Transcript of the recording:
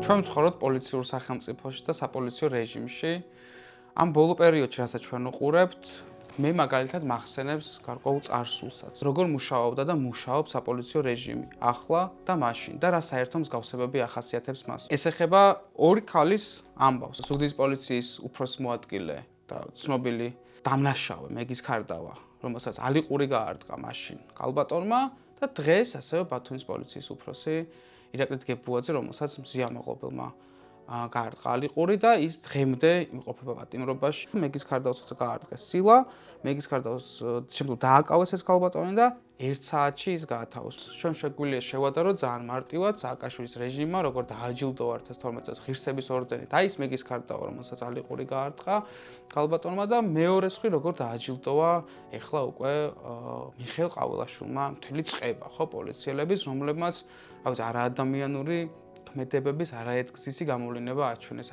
ჩვენ ვცხოვრობთ პოლიციურ სახელმწიფოში და საპოლიციო რეჟიმში. ამ ბოლო პერიოდში, რასაც ჩვენ უყურებთ, მე მაგალითად მახსენებს გარკვეულ წარსულსაც. როგორ მუშაობდა და მუშაობს საპოლიციო რეჟიმი ახლა და მაშინ და რა საერთო მსგავსებები ახასიათებს მას. ეს ეხება ორი ქალის ამბავს. სუდის პოლიციის უფროს მოადგილე და ცნობილი დამნაშავე მეგის ქარდავა, რომელსაც ალიყური გაარტყა მაშინ კალბატონმა და დღეს ასევე ბათუმის პოლიციის უფროსი ირაკლი დგებუაძე, რომელსაც მზიამაყობელმა გაარტყა ალიყური და ის დღემდე იმყოფება პატიმრობაში. მეგის ქარდაოს გაარტყეს სილა, მეგის ქარდაოს შემდგომ დააკავეს ეს კალბატონი და 1 საათში ის გაათავისუფლეს. ჩვენ შეგვიძლია შევადარო ძალიან მარტივად სააკაშვილის რეჟიმმა, როგორ დააჯილდოვა 2012 წელს ღირსების ორდენით. აი ეს მეგის ქარდავა, რომელსაც ალიყური გაარტყა კალბატონმა და მეორეს მხრივ როგორ დააჯილდოვა ეხლა უკვე მიხეილ ყავილაშვილმა მთელი წყება, ხო, პოლიციელების, რომლებმაც არაადამიანური ქმედებების არაერთგზისი გამოვლინება აჩვენეს.